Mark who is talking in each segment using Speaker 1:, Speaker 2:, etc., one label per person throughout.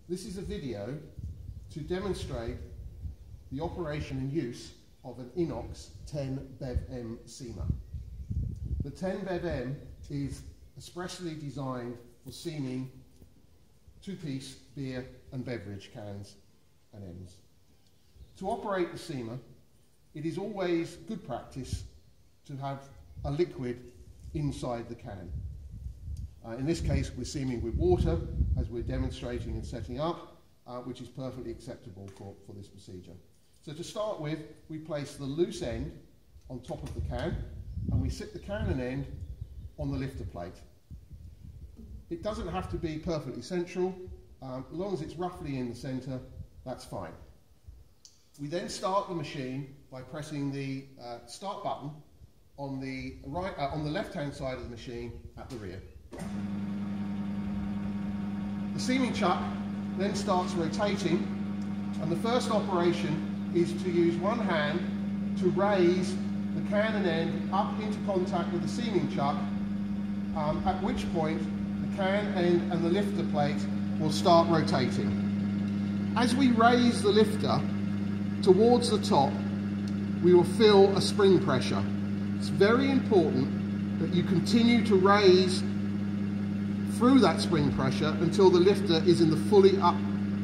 Speaker 1: This is a video to demonstrate the operation and use of an INOX 10BEVM seamer. The 10BEVM is expressly designed for seaming two-piece beer and beverage cans and ends. To operate the seamer, it is always good practice to have a liquid inside the can. In this case, we're seaming with water, as we're demonstrating and setting up, which is perfectly acceptable for this procedure. So to start with, we place the loose end on top of the can, and we sit the can and end on the lifter plate. It doesn't have to be perfectly central. As long as it's roughly in the centre, that's fine. We then start the machine by pressing the start button on the left-hand side of the machine at the rear. The seaming chuck then starts rotating, and the first operation is to use one hand to raise the can and end up into contact with the seaming chuck, at which point the can end and the lifter plate will start rotating. As we raise the lifter towards the top, we will feel a spring pressure. It's very important that you continue to raise through that spring pressure until the lifter is in the fully up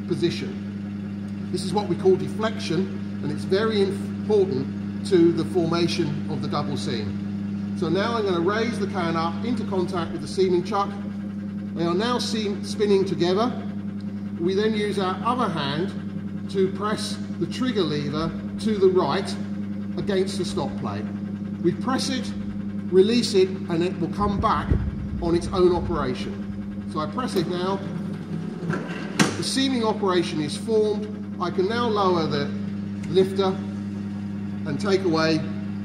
Speaker 1: position. This is what we call deflection, and it's very important to the formation of the double seam. So now I'm going to raise the can up into contact with the seaming chuck. They are now spinning together. We then use our other hand to press the trigger lever to the right against the stop plate. We press it, release it, and it will come back on its own operation. So I press it now, the seaming operation is formed. I can now lower the lifter and take away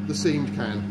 Speaker 1: the seamed can.